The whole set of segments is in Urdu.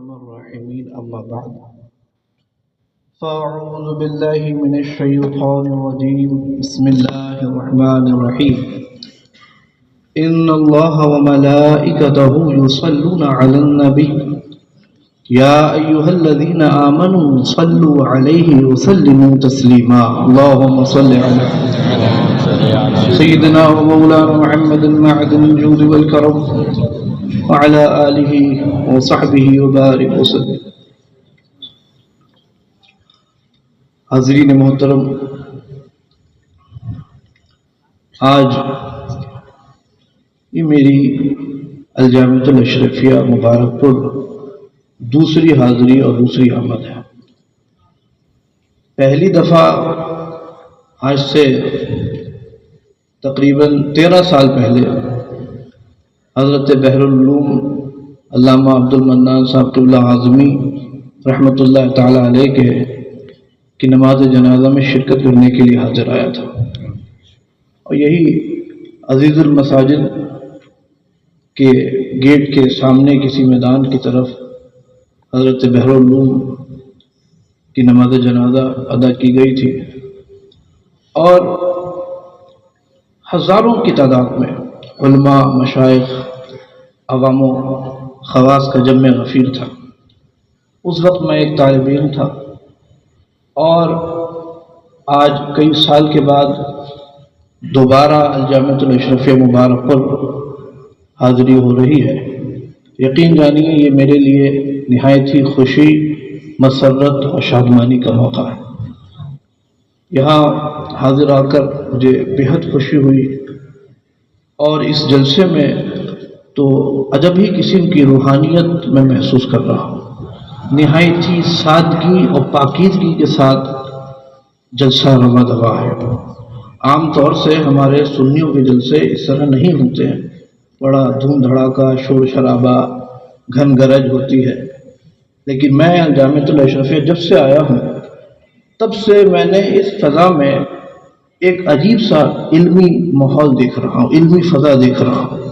أرحم الراحمين أما بعد فأعوذ بالله من الشيطان الرجيم بسم الله الرحمن الرحيم إن الله وملائكته يصلون على النبي يا أيها الذين آمنوا صلوا عليه وسلموا تسليما اللهم صل على سيدنا ومولانا محمد معدن الجود والكرم وعلى آلہ وصحبہ وبارک وسلم۔ حاضرین محترم، آج یہ میری الجامعۃ الاشرفیہ مبارک پور دوسری حاضری اور دوسری آمد ہے۔ پہلی دفعہ آج سے تقریباً 13 سال پہلے حضرت بحر العلوم علامہ عبد المنان صاحب قبلہ اعظمی رحمۃ اللہ تعالیٰ علیہ کی نماز جنازہ میں شرکت کرنے کے لیے حاضر آیا تھا، اور یہی عزیز المساجد کے گیٹ کے سامنے کسی میدان کی طرف حضرت بحر العلوم کی نماز جنازہ ادا کی گئی تھی، اور ہزاروں کی تعداد میں علماء، مشائخ، عوام و خواص کا جمع غفیر تھا۔ اس وقت میں ایک طالب علم تھا، اور آج کئی سال کے بعد دوبارہ الجامعۃ الاشرفیہ مبارک پر حاضری ہو رہی ہے۔ یقین جانیے یہ میرے لیے نہایت ہی خوشی، مسرت اور شادمانی کا موقع ہے۔ یہاں حاضر آ کر مجھے بےحد خوشی ہوئی، اور اس جلسے میں تو عجب ہی قسم کی روحانیت میں محسوس کر رہا ہوں۔ نہایت ہی سادگی اور پاکیزگی کے ساتھ جلسہ رواں دوا ہے۔ عام طور سے ہمارے سنیوں کے جلسے اس طرح نہیں ہوتے ہیں، بڑا دھوم دھڑاکا، شور شرابہ، گھن گرج ہوتی ہے، لیکن میں الجامعۃ الاشرفیہ جب سے آیا ہوں تب سے میں نے اس فضا میں ایک عجیب سا علمی ماحول دیکھ رہا ہوں، علمی فضا دیکھ رہا ہوں،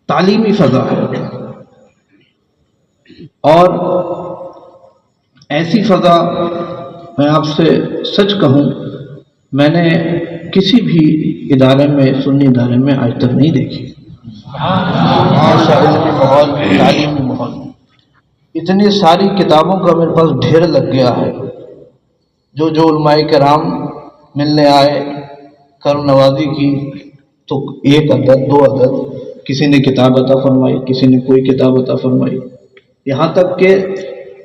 تعلیمی فضا ہے، اور ایسی فضا میں آپ سے سچ کہوں میں نے کسی بھی ادارے میں، سنی ادارے میں آج تک نہیں دیکھی۔ ایسا علمی ماحول، تعلیمی ماحول، اتنی ساری کتابوں کا میرے پاس ڈھیر لگ گیا ہے۔ جو علماء کرام ملنے آئے، کرم نوازی کی، تو 1 عدد 2 عدد کسی نے کتاب عطا فرمائی، کسی نے کوئی کتاب عطا فرمائی، یہاں تک کہ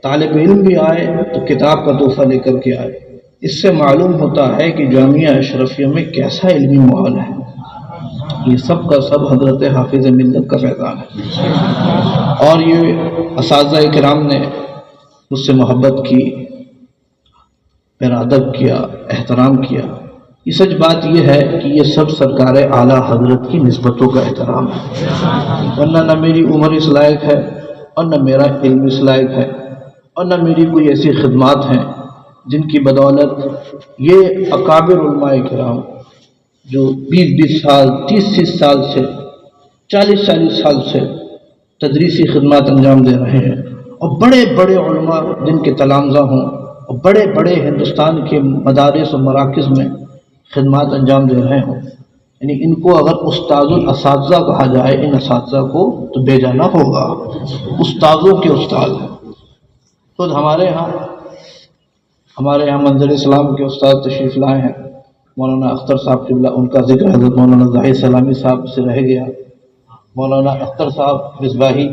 طالب علم بھی آئے تو کتاب کا تحفہ لے کر کے آئے۔ اس سے معلوم ہوتا ہے کہ جامعہ اشرفیہ میں کیسا علمی ماحول ہے۔ یہ سب کا سب حضرت حافظ ملت کا فیضان ہے، اور یہ اساتذہ کرام نے مجھ سے محبت کی، میرا ادب کیا، احترام کیا۔ یہ سچ بات یہ ہے کہ یہ سب سرکار اعلیٰ حضرت کی نسبتوں کا احترام ہے، ورنہ نہ میری عمر اس لائق ہے، اور نہ میرا علم اس لائق ہے، اور نہ میری کوئی ایسی خدمات ہیں جن کی بدولت یہ اکابر علماء کرام جو 20 سال، 30 سال سے، 40 سال سے تدریسی خدمات انجام دے رہے ہیں، اور بڑے بڑے علماء جن کے تلامذہ ہوں، اور بڑے بڑے ہندوستان کے مدارس و مراکز میں خدمات انجام دے رہے ہوں، یعنی ان کو اگر استاذ الاساتذہ کہا جائے، ان اساتذہ کو تو بے جانا ہوگا، استاذوں کے استاد ہیں۔ خود ہمارے ہاں منظر اسلام کے استاد تشریف لائے ہیں، مولانا اختر صاحب قبلہ، ان کا ذکر حضرت مولانا زاہد سلامی صاحب سے رہ گیا۔ مولانا اختر صاحب مصباحی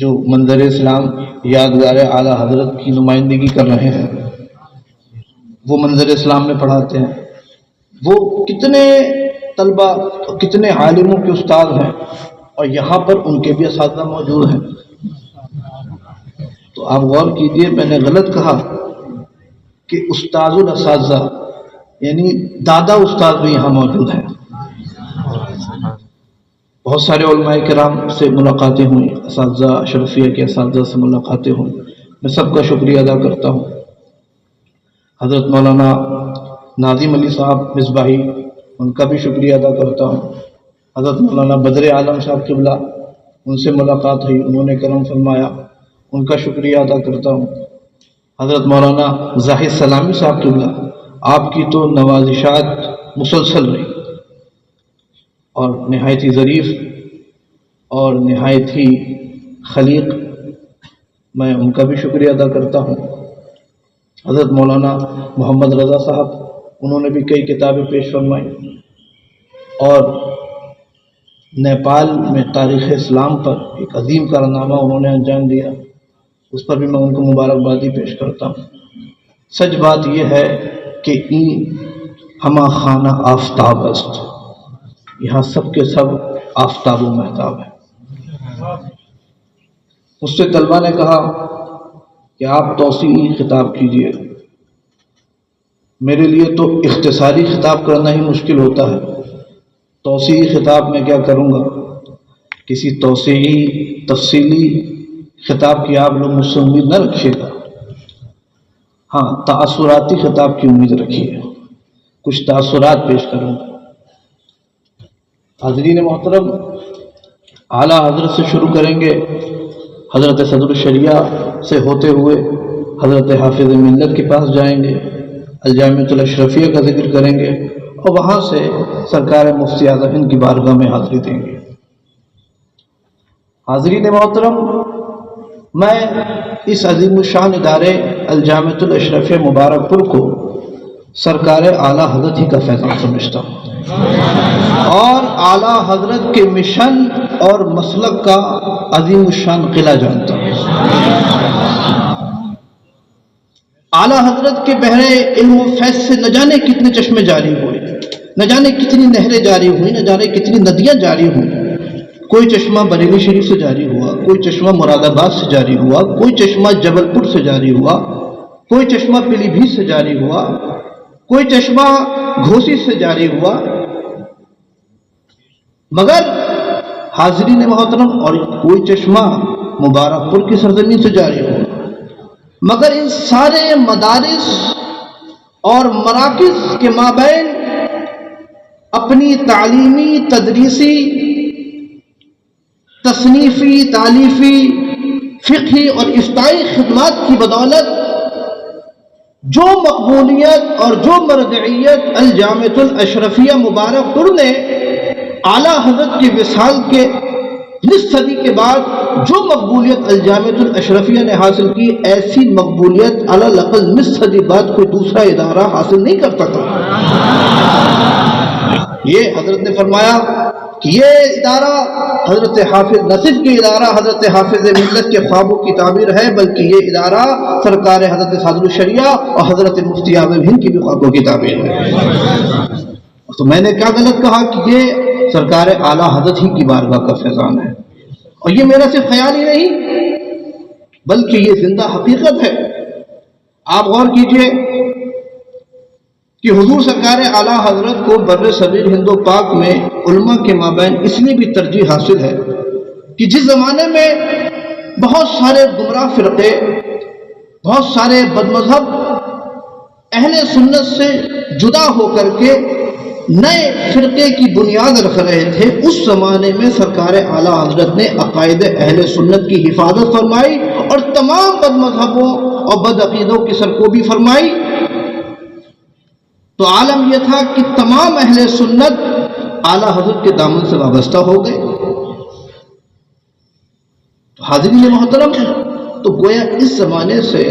جو منظر اسلام یادگار اعلیٰ حضرت کی نمائندگی کر رہے ہیں، وہ منظر اسلام میں پڑھاتے ہیں۔ وہ کتنے طلبہ، کتنے عالموں کے استاد ہیں، اور یہاں پر ان کے بھی اساتذہ موجود ہیں۔ تو آپ غور کیجئے، میں نے غلط کہا کہ استاذ الاساتذہ، یعنی دادا استاد بھی یہاں موجود ہیں۔ بہت سارے علماء کرام سے ملاقاتیں ہوئیں، اساتذہ اشرفیہ کے اساتذہ سے ملاقاتیں ہوئیں، میں سب کا شکریہ ادا کرتا ہوں۔ حضرت مولانا ناظم علی صاحب مصباحی، ان کا بھی شکریہ ادا کرتا ہوں۔ حضرت مولانا بدر عالم صاحب قبلہ، ان سے ملاقات ہوئی، انہوں نے کرم فرمایا، ان کا شکریہ ادا کرتا ہوں۔ حضرت مولانا زاہد سلامی صاحب قبلہ، آپ کی تو نوازشات مسلسل رہی اور نہایت ہی ظریف اور نہایت ہی خلیق، میں ان کا بھی شکریہ ادا کرتا ہوں۔ حضرت مولانا محمد رضا صاحب، انہوں نے بھی کئی کتابیں پیش فرمائی، اور نیپال میں تاریخ اسلام پر ایک عظیم کارنامہ انہوں نے انجام دیا، اس پر بھی میں ان کو مبارکبادی پیش کرتا ہوں۔ سچ بات یہ ہے کہ ہما خانہ آفتاب است، یہاں سب کے سب آفتاب و مہتاب ہیں۔ مجھ سے طلبہ نے کہا کہ آپ توسیعی خطاب کیجئے، میرے لیے تو اختصاری خطاب کرنا ہی مشکل ہوتا ہے، توسیعی خطاب میں کیا کروں گا؟ کسی توسیعی تفصیلی خطاب کی آپ لوگ مجھ سے امید نہ رکھیے گا، ہاں تاثراتی خطاب کی امید رکھیے، کچھ تاثرات پیش کروں گا۔ حاضرین محترم، اعلیٰ حضرت سے شروع کریں گے، حضرت صدر الشریعہ سے ہوتے ہوئے حضرت حافظ ملت کے پاس جائیں گے، الجامعۃ الاشرفیہ کا ذکر کریں گے، اور وہاں سے سرکار مفتی اعظم ہند کی بارگاہ میں حاضری دیں گے۔ حاضرین محترم، میں اس عظیم الشان ادارے الجامعۃ الاشرفیہ مبارک پور کو سرکار اعلیٰ حضرت ہی کا فیضان سمجھتا ہوں، اور اعلیٰ حضرت کے مشن اور مسلک کا عظیم الشان قلعہ جانتا ہوں۔ اعلیٰ حضرت کے بحر علم و فیض سے نہ جانے کتنے چشمے جاری ہوئے، نہ جانے کتنی نہریں جاری ہوئیں، نہ جانے کتنی ندیاں جاری ہوئیں۔ کوئی چشمہ بریلی شریف سے جاری ہوا، کوئی چشمہ مراد آباد سے جاری ہوا، کوئی چشمہ جبل پور سے جاری ہوا، کوئی چشمہ پیلی بھیت سے جاری ہوا، کوئی چشمہ گھوسی سے جاری ہوا، مگر حاضرین محترم، اور کوئی چشمہ مبارک پور کی سرزمین سے جاری ہوا، مگر ان سارے مدارس اور مراکز کے مابین اپنی تعلیمی، تدریسی، تصنیفی، تالیفی، فقہی اور افتائی خدمات کی بدولت جو مقبولیت اور جو مرجعیت الجامعۃ الاشرفیہ مبارک پور نے اعلیٰ حضرت کے وصال کے نصف صدی کے بعد جو مقبولیت الجامعۃ الاشرفیہ نے حاصل کی، ایسی مقبولیت علی الاقل نصف صدی بعد کوئی دوسرا ادارہ حاصل نہیں کر سکتا۔ یہ حضرت نے فرمایا کہ یہ ادارہ حضرت حافظ نہ صرف یہ ادارہ حضرت حافظ ملت کے خوابوں کی تعبیر ہے، بلکہ یہ ادارہ سرکار حضرت صدر الشریعہ اور حضرت مفتی اعظم ہند کی بھی خوابوں کی تعبیر ہے۔ تو میں نے کیا غلط کہا کہ یہ سرکار اعلیٰ حضرت ہی کی بارگاہ کا فیضان ہے، اور یہ میرا صرف خیال ہی نہیں بلکہ یہ زندہ حقیقت ہے۔ آپ غور کیجئے کہ حضور سرکار اعلیٰ حضرت کو بر صغیر ہند و پاک میں علماء کے مابین اس لیے بھی ترجیح حاصل ہے کہ جس زمانے میں بہت سارے گمراہ فرقے، بہت سارے بد مذہب اہل سنت سے جدا ہو کر کے نئے فرقے کی بنیاد رکھ رہے تھے، اس زمانے میں سرکار اعلیٰ حضرت نے عقائد اہل سنت کی حفاظت فرمائی اور تمام بد مذہبوں اور بد عقیدوں کی سرکوبی فرمائی۔ تو عالم یہ تھا کہ تمام اہل سنت اعلیٰ حضرت کے دامن سے وابستہ ہو گئے۔ تو حاضرین محترم، تو گویا اس زمانے سے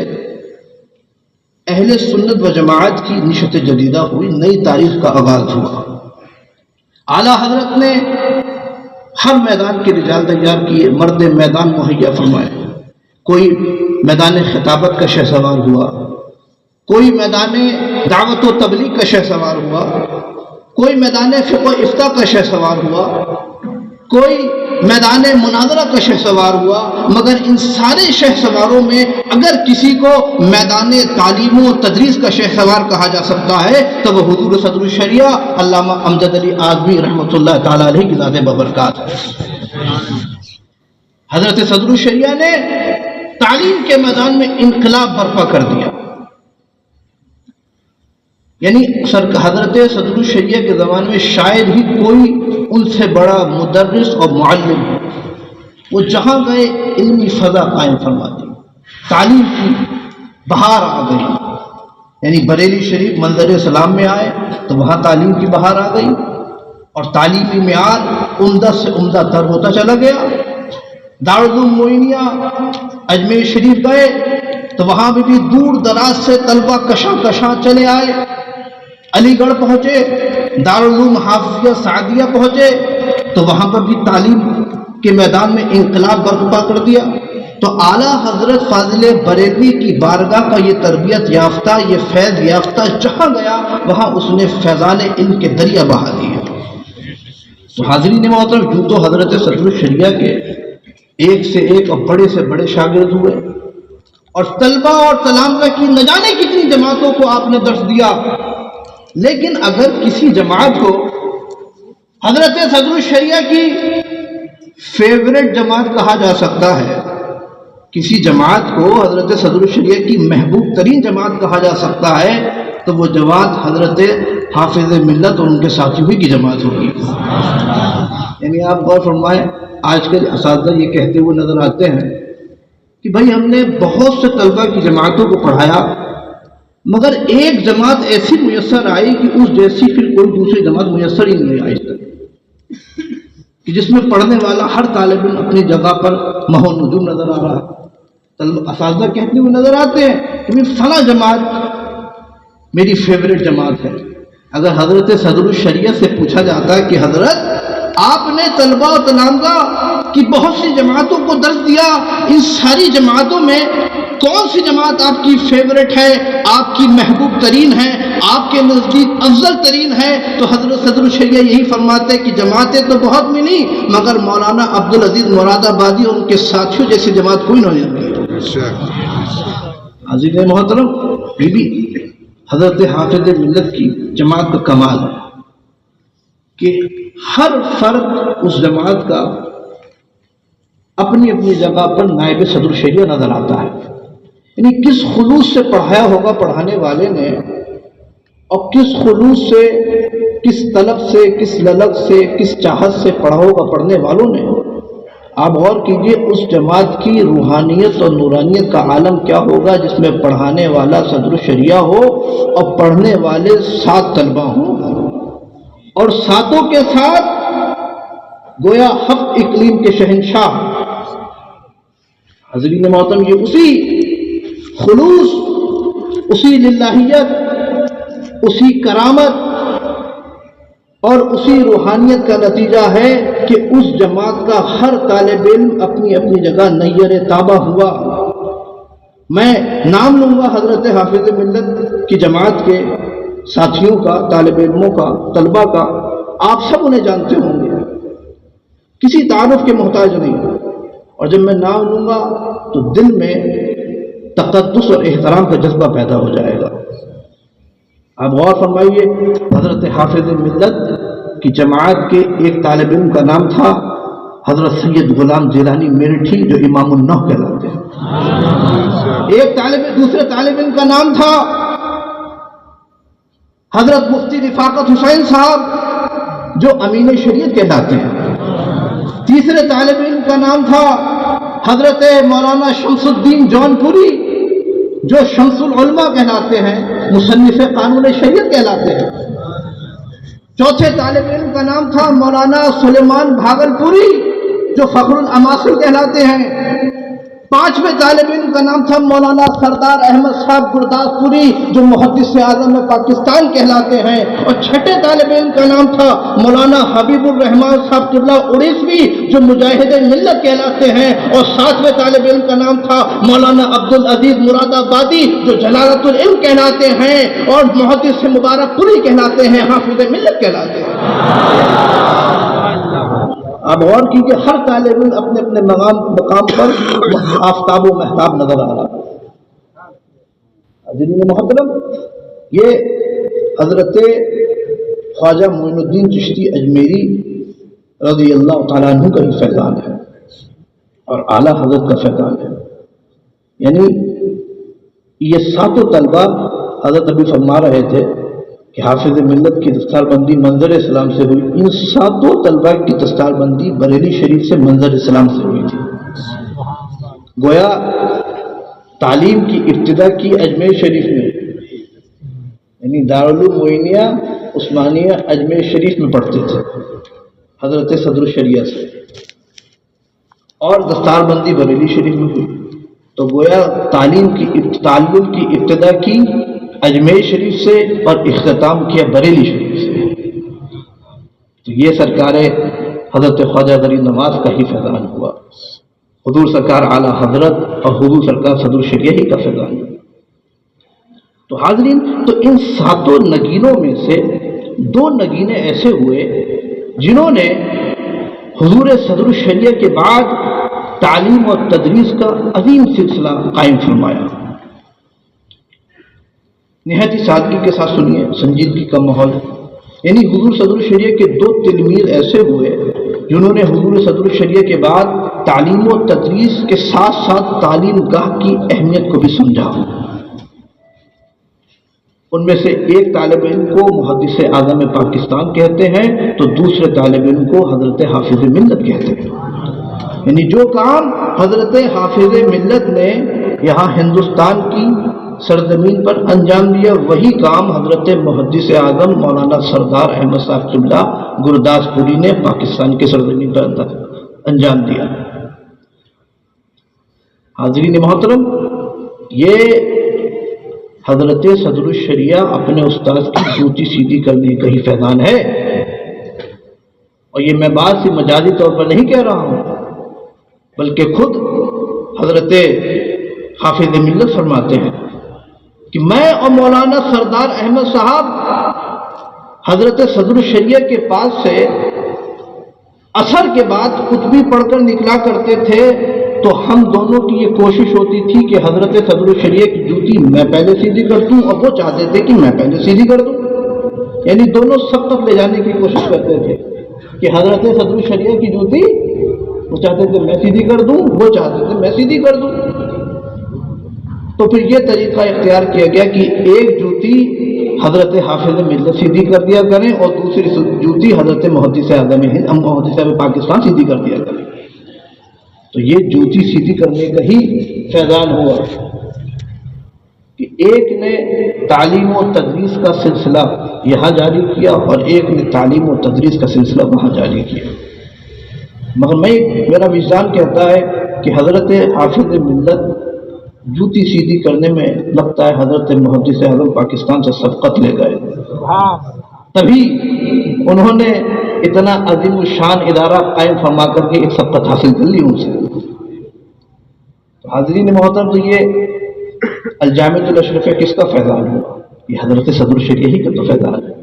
اہل سنت و جماعت کی نشت جدیدہ ہوئی، نئی تاریخ کا آغاز ہوا۔ اعلیٰ حضرت نے ہر میدان کے رجال تیار کیے، مرد میدان مہیا فرمائے۔ کوئی میدان خطابت کا شہ سوار ہوا، کوئی میدان دعوت و تبلیغ کا شہ سوار ہوا، کوئی میدان فقہ و افتاء کا شہ سوار ہوا، کوئی میدان مناظرہ کا شہ سوار ہوا، مگر ان سارے شہ سواروں میں اگر کسی کو میدان تعلیم و تدریس کا شہ سوار کہا جا سکتا ہے تو وہ حضور صدر الشریعہ علامہ امجد علی اعظمی رحمۃ اللہ تعالیٰ علیہ کی ذات ببرکات ہے۔ حضرت صدر الشریعہ نے تعلیم کے میدان میں انقلاب برپا کر دیا، یعنی حضرت صدر الشریعہ کے زمانے میں شاید ہی کوئی ان سے بڑا مدرس اور معلم ہو۔ وہ جہاں گئے علمی فضا قائم فرما دی، تعلیم کی بہار آ گئی. یعنی بریلی شریف منظر اسلام میں آئے تو وہاں تعلیم کی بہار آ گئی اور تعلیمی معیار عمدہ سے عمدہ تر ہوتا چلا گیا. دارالعلوم معینیہ اجمیر شریف گئے تو وہاں بھی دور دراز سے طلبہ کشاں چلے آئے. علی گڑھ پہنچے، دارالعلوم حافظیہ سعدیہ پہنچے تو وہاں پر بھی تعلیم کے میدان میں انقلاب برپا کر دیا. تو اعلیٰ حضرت فاضل بریلوی کی بارگاہ کا یہ تربیت یافتہ، یہ فیض یافتہ جہاں گیا وہاں اس نے فیضان علم کے دریا بہا دیے. تو حاضرین محترم، یوں تو حضرت صدر الشریعہ کے ایک سے ایک اور بڑے سے بڑے شاگرد ہوئے اور طلبہ اور تلامذہ کی نہ جانے کتنی جماعتوں کو آپ نے درس دیا. لیکن اگر کسی جماعت کو حضرت صدر الشریعہ کی فیوریٹ جماعت کہا جا سکتا ہے، کسی جماعت کو حضرت صدر الشریعہ کی محبوب ترین جماعت کہا جا سکتا ہے تو وہ جماعت حضرت حافظ ملت اور ان کے ساتھیوں کی جماعت ہوگی. یعنی آپ غور فرمائیں، آج کل اساتذہ یہ کہتے ہوئے نظر آتے ہیں کہ بھائی ہم نے بہت سے طلبہ کی جماعتوں کو پڑھایا مگر ایک جماعت ایسی میسر آئی کہ اس جیسی پھر کوئی دوسری جماعت میسر ہی نہیں آئی تک، کہ جس میں پڑھنے والا ہر طالب علم اپنی جگہ پر مہو نجوم نظر آ رہا. اساتذہ کہتے ہوئے نظر آتے ہیں کہ فلاں جماعت میری فیوریٹ جماعت ہے. اگر حضرت صدر الشریعہ سے پوچھا جاتا ہے کہ حضرت آپ نے طلبہ و تلامذہ کی بہت سی جماعتوں کو درس دیا، ان ساری جماعتوں میں کون سی جماعت آپ کی فیوریٹ ہے، آپ کی محبوب ترین ہے، آپ کے نزدیک افضل ترین ہے، تو حضرت صدر الشریعہ یہی فرماتے کہ جماعتیں تو بہت ملی مگر مولانا عبدالعزیز مراد آبادی اور ان کے ساتھیوں جیسی جماعت کوئی نہیں ملی. عزیز محترم، یہ بھی حضرت حافظ ملت کی جماعت کا کمال ہے کہ ہر فرد اس جماعت کا اپنی اپنی جگہ پر نائب صدر الشریعہ نظر آتا ہے. یعنی کس خلوص سے پڑھایا ہوگا پڑھانے والے نے اور کس خلوص سے، کس طلب سے، کس للک سے، کس چاہت سے پڑھا ہوگا پڑھنے والوں نے. آپ غور کیجئے اس جماعت کی روحانیت اور نورانیت کا عالم کیا ہوگا جس میں پڑھانے والا صدر الشریعہ ہو اور پڑھنے والے 7 طلبہ ہوں اور ساتوں کے ساتھ گویا حق اقلیم کے شہنشاہ. حضرین محترم، یہ اسی خلوص، اسی للہیت، اسی کرامت اور اسی روحانیت کا نتیجہ ہے کہ اس جماعت کا ہر طالب علم اپنی اپنی جگہ نیر تابہ ہوا. میں نام لوں گا حضرت حافظ ملت کی جماعت کے ساتھیوں کا، طالب علموں کا، طلبہ کا، آپ سب انہیں جانتے ہوں گے، کسی تعارف کے محتاج نہیں. اور جب میں نام لوں گا تو دل میں تقدس اور احترام کا جذبہ پیدا ہو جائے گا. آپ غور فرمائیے، حضرت حافظ ملت کی جماعت کے ایک طالب علم کا نام تھا حضرت سید غلام جیلانی میرٹھی جو امام النوح کہلاتے ہیں. دوسرے طالب علم کا نام تھا حضرت مفتی رفاقت حسین صاحب جو امین شریعت کہلاتے ہیں. تیسرے طالب علم کا نام تھا حضرت مولانا شمس الدین جونپوری جو شمس العلماء کہلاتے ہیں، مصنف قانون شریعت کہلاتے ہیں. چوتھے طالب علم کا نام تھا مولانا سلیمان بھاگلپوری جو فخر الاماثل کہلاتے ہیں. پانچویں طالب علم کا نام تھا مولانا سردار احمد صاحب گرداس پوری جو محدث اعظم پاکستان کہلاتے ہیں. اور چھٹے طالب علم کا نام تھا مولانا حبیب الرحمان صاحب قبلہ اڑیسوی جو مجاہد ملت کہلاتے ہیں. اور ساتویں طالب علم کا نام تھا مولانا عبدالعزیز مراد آبادی جو جلالت العلم کہلاتے ہیں اور محدث مبارک پوری کہلاتے ہیں، حافظ ملت کہلاتے ہیں. اب غور کیجیے، ہر طالب علم اپنے اپنے مقام پر آفتاب و مہتاب نظر آ رہا ہے. حضرین محترم، یہ حضرت خواجہ معین الدین چشتی اجمیری رضی اللہ تعالیٰ عنہ کا ہی فیضان ہے اور اعلیٰ حضرت کا فیضان ہے. یعنی یہ 7 طلبہ حضرت ابھی فرما رہے تھے کہ حافظ ملت کی دستار بندی منظر اسلام سے ہوئی، ان 7 طلبہ کی دستار بندی بریلی شریف سے منظر اسلام سے ہوئی تھی۔ گویا تعلیم کی ابتدا کی اجمیر شریف میں، یعنی دارالعلوم معینیہ عثمانیہ اجمیر شریف میں پڑھتے تھے حضرت صدر الشریعہ سے، اور دستار بندی بریلی شریف میں ہوئی۔ تو گویا تعلیم کی ابتدا کی اجمیر شریف سے اور اختتام کیا بریلی شریف سے۔ تو یہ سرکار حضرت خواجہ غریب نواز کا ہی فیضان ہوا، حضور سرکار اعلیٰ حضرت اور حضور سرکار صدر الشریعہ ہی کا فیضان ہوا۔ تو حاضرین، تو ان 7 نگینوں میں سے 2 نگینے ایسے ہوئے جنہوں نے حضور صدر الشریعہ کے بعد تعلیم اور تدریس کا عظیم سلسلہ قائم فرمایا۔ نہایت ہی سادگی کے ساتھ سنیے، سنجیدگی کا ماحول۔ یعنی حضور صدر الشریعہ کے 2 تلمیر ایسے ہوئے جنہوں نے حضور صدر الشریعہ کے بعد تعلیم و تدریس کے ساتھ ساتھ تعلیم گاہ کی اہمیت کو بھی سمجھا۔ ان میں سے ایک طالب علم کو محدث اعظم پاکستان کہتے ہیں تو دوسرے طالب علم کو حضرت حافظ ملت کہتے ہیں۔ یعنی جو کام حضرت حافظ ملت نے یہاں ہندوستان کی سرزمین پر انجام دیا، وہی کام حضرت محدث اعظم مولانا سردار احمد صاحب قبلہ گرداس پوری نے پاکستان کے سرزمین پر انجام دیا۔ حاضرین محترم، یہ حضرت صدر الشریعہ اپنے استاذ کی جوتی سیدھی کرنے کا ہی فیضان ہے، اور یہ میں بات سے مجازی طور پر نہیں کہہ رہا ہوں، بلکہ خود حضرت حافظ ملت فرماتے ہیں کہ میں اور مولانا سردار احمد صاحب حضرت صدر الشریعہ کے پاس سے عصر کے بعد خطبی پڑھ کر نکلا کرتے تھے، تو ہم دونوں کی یہ کوشش ہوتی تھی کہ حضرت صدر الشریعہ کی جوتی میں پہلے سیدھی کر دوں، اور وہ چاہتے تھے کہ میں پہلے سیدھی کر دوں۔ یعنی دونوں سب تک لے جانے کی کوشش کرتے تھے کہ حضرت صدر الشریعہ کی جوتی وہ چاہتے تھے میں سیدھی کر دوں، وہ چاہتے تھے میں سیدھی کر دوں۔ تو پھر یہ طریقہ اختیار کیا گیا کہ ایک جوتی حضرت حافظ ملت سیدھی کر دیا کریں اور دوسری جوتی حضرت محدث اعظم ہند محدث اعظم پاکستان سیدھی کر دیا کریں۔ تو یہ جوتی سیدھی کرنے کا ہی فیضان ہوا کہ ایک نے تعلیم و تدریس کا سلسلہ یہاں جاری کیا اور ایک نے تعلیم و تدریس کا سلسلہ وہاں جاری کیا۔ مگر میرا وجدان کہتا ہے کہ حضرت حافظ ملت جوتی سیدھی کرنے میں لگتا ہے حضرت محدث اعظم پاکستان سے سبقت لے گئے، تبھی انہوں نے اتنا عظیم الشان ادارہ قائم فرما کر کے ایک سبقت حاصل کر لی ان سے۔ تو حاضرین محترم، تو یہ الجامع الاشرفیہ کس کا فیضان ہوا؟ یہ حضرت صدر الشریعہ ہی کا تو فیضان ہے،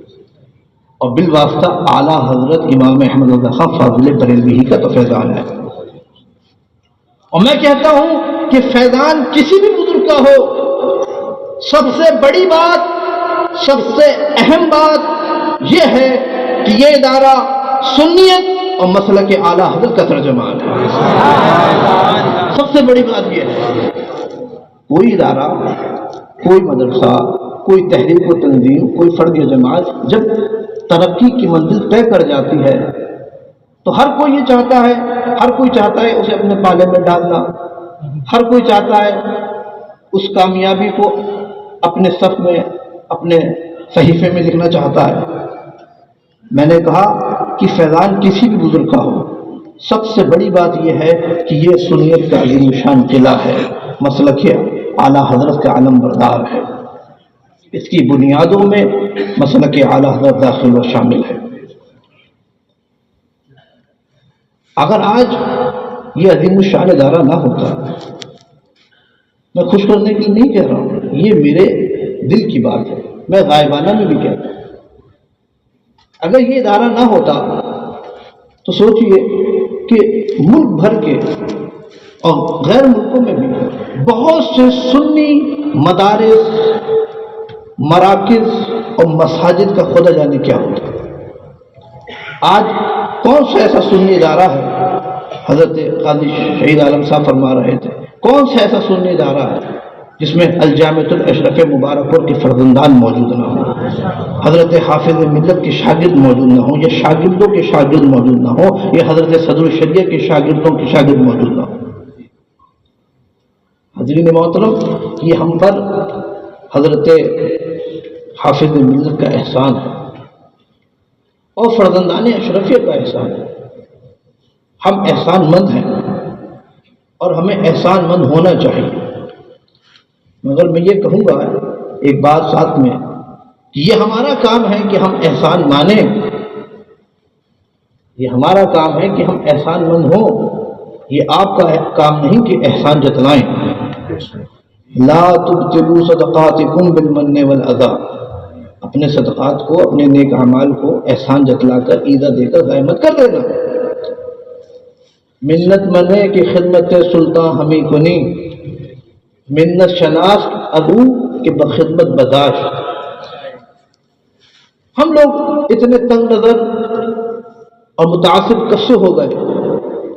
اور بالواسطہ اعلیٰ حضرت امام احمد رضا خان فاضل بریلوی ہی کا تو فیضان ہے۔ اور میں کہتا ہوں کہ فیضان کسی بھی بزرگ کا ہو، سب سے بڑی بات، سب سے اہم بات یہ ہے کہ یہ ادارہ سنیت اور مسلک اعلیٰ حضرت کا ترجمان ہے۔ سب سے بڑی بات یہ ہے، کوئی ادارہ، کوئی مدرسہ، کوئی تحریک و تنظیم، کوئی فرد یا جماعت جب ترقی کی منزل طے کر جاتی ہے تو ہر کوئی یہ چاہتا ہے اسے اپنے پالے میں ڈالنا، ہر کوئی چاہتا ہے اس کامیابی کو اپنے صف میں، اپنے صحیفے میں لکھنا چاہتا ہے۔ میں نے کہا کہ فیضان کسی بھی بزرگ کا ہو، سب سے بڑی بات یہ ہے کہ یہ سنیت کا عظیم شان قلعہ ہے، مسلک اعلیٰ حضرت کا علم بردار ہے، اس کی بنیادوں میں مسلک اعلیٰ حضرت داخل و شامل ہے۔ اگر آج یہ عظیم الشان ادارہ نہ ہوتا، میں خوش کرنے کے لیے نہیں کہہ رہا ہوں، یہ میرے دل کی بات ہے، میں غائبانہ میں بھی کہتا ہوں، اگر یہ ادارہ نہ ہوتا تو سوچئے کہ ملک بھر کے اور غیر ملکوں میں بھی بہت سے سنی مدارس، مراکز اور مساجد کا خدا جانے کیا ہوتا۔ آج کون سا ایسا سنی ادارہ ہے، حضرت قاضی شہید عالم صاحب فرما رہے تھے، کون سا ایسا سنی ادارہ ہے جس میں الجامعۃ الاشرف مبارک پور کے فرزندان موجود نہ ہوں، حضرت حافظ ملت کے شاگرد موجود نہ ہوں، یا شاگردوں کے شاگرد موجود نہ ہوں، یا حضرت صدر الشریعہ کے شاگردوں کے شاگرد موجود نہ ہوں۔ حضرین محترم، یہ ہم پر حضرت حافظ ملت کا احسان ہے اور فرزندان اشرفیہ کا احسان ہے۔ ہم احسان مند ہیں اور ہمیں احسان مند ہونا چاہیے، مگر میں یہ کہوں گا ایک بات ساتھ میں کہ یہ ہمارا کام ہے کہ ہم احسان مانیں، یہ ہمارا کام ہے کہ ہم احسان مند ہوں، یہ آپ کا کام نہیں کہ احسان جتلائیں۔ لا تبطلوا صدقاتکم بالمن والاذى، اپنے صدقات کو، اپنے نیک اعمال کو احسان جتلا کر، ایذا دے کر ضائع مت کر دینا۔ منت منے کی خدمت سلطان ہمیں کنی، منت شناس ابو کہ بخدمت بداشت۔ ہم لوگ اتنے تنگ نظر اور متعصب کب سے ہو گئے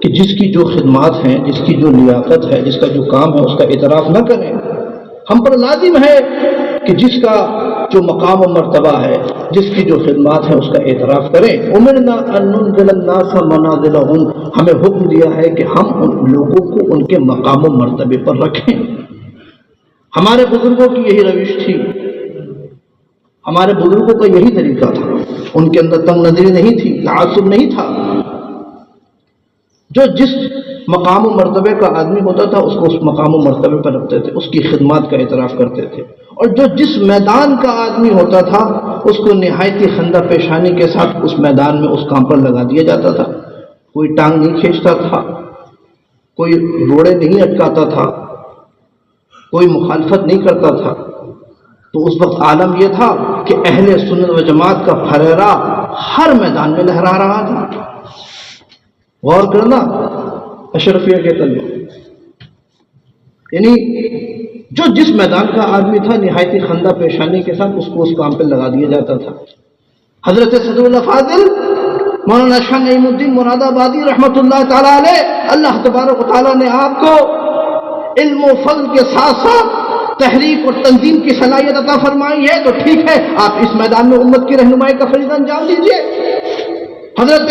کہ جس کی جو خدمات ہیں، جس کی جو لیاقت ہے، جس کا جو کام ہے، اس کا اعتراف نہ کریں۔ ہم پر لازم ہے کہ جس کا جو مقام و مرتبہ ہے، جس کی جو خدمات ہیں، اس کا اعتراف کریں۔ امرنا ان ننزل الناس منازلهم، ہمیں حکم دیا ہے کہ ہم ان لوگوں کو ان کے مقام و مرتبے پر رکھیں۔ ہمارے بزرگوں کی یہی روش تھی، ہمارے بزرگوں کا یہی طریقہ تھا، ان کے اندر تنگ نظری نہیں تھی، تعصب نہیں تھا۔ جو جس مقام و مرتبے کا آدمی ہوتا تھا اس کو اس مقام و مرتبے پر رکھتے تھے، اس کی خدمات کا اعتراف کرتے تھے، اور جو جس میدان کا آدمی ہوتا تھا اس کو نہایتی خندہ پیشانی کے ساتھ اس میدان میں اس کام پر لگا دیا جاتا تھا۔ کوئی ٹانگ نہیں کھینچتا تھا، کوئی روڑے نہیں اٹکاتا تھا، کوئی مخالفت نہیں کرتا تھا۔ تو اس وقت عالم یہ تھا کہ اہل سنت و جماعت کا پھریرا ہر میدان میں لہرا رہا تھا۔ غور کرنا اشرفیہ کے طلبہ، یعنی جو جس میدان کا آدمی تھا نہایتی خندہ پیشانی کے ساتھ اس کو اس کام پہ لگا دیا جاتا تھا۔ حضرت صدر الافاضل مولانا شاہ نعیم الدین مراد آبادی رحمۃ اللہ تعالیٰ علیہ، اللہ تبارک و تعالیٰ نے آپ کو علم و فضل کے ساتھ ساتھ تحریک اور تنظیم کی صلاحیت عطا فرمائی ہے، تو ٹھیک ہے آپ اس میدان میں امت کی رہنمائی کا فریضہ انجام دیجیے۔ حضرت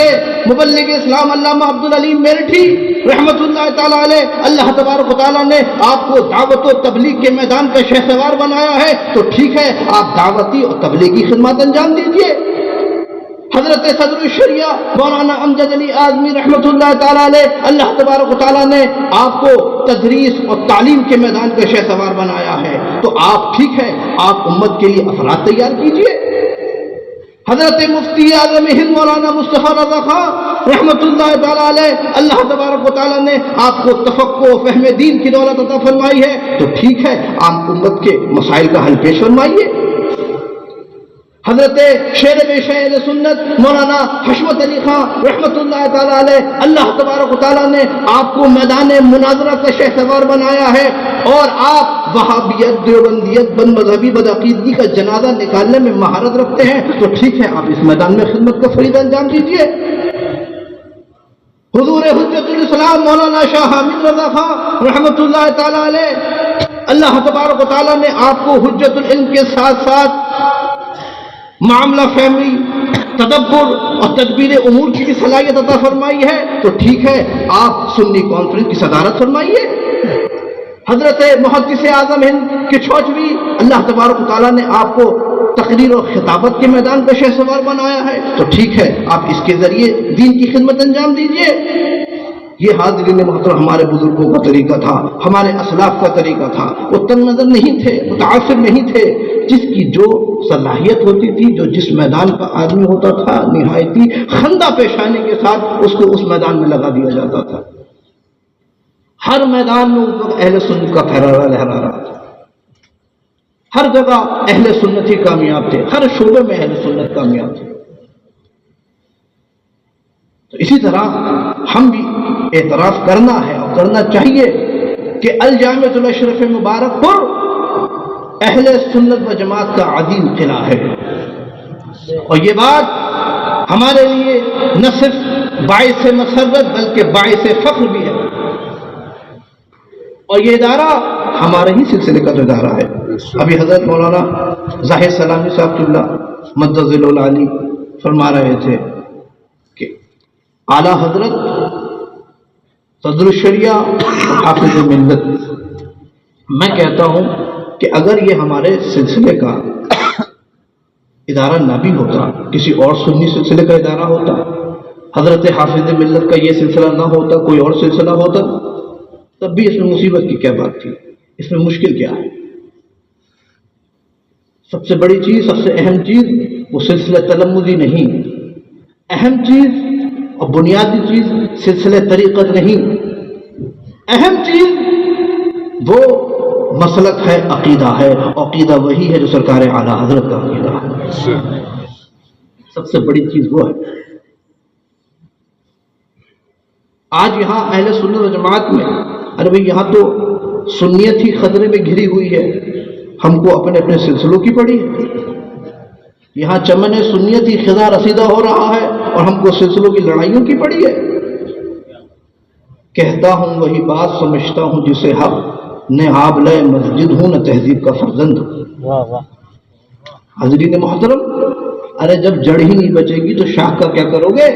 مبلغ اسلام علامہ عبدالعلیم میرٹھی رحمۃ اللہ تعالیٰ علیہ، اللہ تبارک و تعالیٰ نے آپ کو دعوت و تبلیغ کے میدان کا شہسوار بنایا ہے، تو ٹھیک ہے آپ دعوتی اور تبلیغی خدمات انجام دیجیے۔ حضرت صدر الشریعہ مولانا امجد علی اعظمی رحمۃ اللہ تعالیٰ علیہ، اللہ تبارک و تعالیٰ نے آپ کو تدریس اور تعلیم کے میدان کا شہسوار بنایا ہے، تو آپ ٹھیک ہے آپ امت کے لیے افراد تیار کیجیے۔ حضرت مفتی اعظم ہند مولانا مصطفیٰ رضا خان رحمۃ اللہ تعالیٰ علیہ، اللہ تبارک و تعالیٰ نے آپ کو تفقہ و فہم دین کی دولت عطا فرمائی ہے، تو ٹھیک ہے آپ امت کے مسائل کا حل پیش فرمائیے۔ حضرت شیر بے شیر سنت مولانا حشمت علی خان رحمۃ اللہ تعالیٰ علیہ، اللہ تبارک و تعالیٰ نے آپ کو میدان مناظرہ کا شہسوار بنایا ہے، اور آپ وہابیت، دیوبندیت، بد مذہبی، بدعقیدگی کا جنازہ نکالنے میں مہارت رکھتے ہیں، تو ٹھیک ہے آپ اس میدان میں خدمت کا فریضہ انجام دیجیے۔ حضور حجت الاسلام مولانا شاہ حامد رضا خان رحمۃ اللہ تعالیٰ علیہ، اللہ تبارک و تعالیٰ نے آپ کو حجت العلم کے ساتھ ساتھ معاملہ فہمی، تدبر اور تدبیر امور کی بھی صلاحیت عطا فرمائی ہے، تو ٹھیک ہے آپ سنی کانفرنس کی صدارت فرمائیے۔ حضرت محدث اعظم ہند کے چھوچوی، اللہ تبارک و تعالیٰ نے آپ کو تقریر اور خطابت کے میدان کا شہسوار بنایا ہے، تو ٹھیک ہے آپ اس کے ذریعے دین کی خدمت انجام دیجیے۔ یہ حاضرین محترم ہمارے بزرگوں کا طریقہ تھا، ہمارے اسلاف کا طریقہ تھا، وہ تنگ نظر نہیں تھے، متعصب نہیں تھے، جس کی جو صلاحیت ہوتی تھی، جو جس میدان کا آدمی ہوتا تھا نہایتی خندہ پیشانی کے ساتھ اس کو اس میدان میں لگا دیا جاتا تھا۔ ہر میدان میں اس وقت اہل سنت کا پھیرارا لہرا رہا تھا، ہر جگہ اہل سنت ہی کامیاب تھے، ہر شعبے میں اہل سنت کامیاب تھے۔ تو اسی طرح ہم بھی اعتراف کرنا ہے اور کرنا چاہیے کہ الجامعۃ الاشرف مبارک پور اہل سنت و جماعت کا عظیم قلعہ ہے، اور یہ بات ہمارے لیے نہ صرف باعث مسرت بلکہ باعث فخر بھی ہے۔ اور یہ ادارہ ہمارے ہی سلسلے کا جو ادارہ ہے. ابھی حضرت مولانا ظاہر سلامی صاحب قبلہ مدظل العالی فرما رہے تھے کہ اعلیٰ حضرت صدر الشریعہ حافظ ملت. میں کہتا ہوں کہ اگر یہ ہمارے سلسلے کا ادارہ نہ بھی ہوتا، کسی اور سنی سلسلے کا ادارہ ہوتا، حضرت حافظ ملت کا یہ سلسلہ نہ ہوتا، کوئی اور سلسلہ ہوتا، تب بھی اس میں مصیبت کی کیا بات تھی؟ اس میں مشکل کیا ہے؟ سب سے بڑی چیز، سب سے اہم چیز وہ سلسلہ تلمذی نہیں. اہم چیز اور بنیادی چیز سلسلہ طریقت نہیں. اہم چیز وہ مسلک ہے، عقیدہ ہے. عقیدہ وہی ہے جو سرکار اعلیٰ حضرت کا عقیدہ ہے. سب سے بڑی چیز وہ ہے. آج یہاں اہل سنت و جماعت میں، ارے بھائی یہاں تو سنیت ہی خطرے میں گھری ہوئی ہے. ہم کو اپنے اپنے سلسلوں کی پڑی ہے. یہاں چمن سنیت ہی خزاں رسیدہ ہو رہا ہے اور ہم کو سلسلوں کی لڑائیوں کی پڑی ہے. کہتا ہوں وہی بات سمجھتا ہوں جسے حق، نہ آبلہ مسجد ہوں نہ تہذیب کا فرزند. حضرین محترم، ارے جب جڑ ہی نہیں بچے گی تو شاخ کا کیا کرو گے؟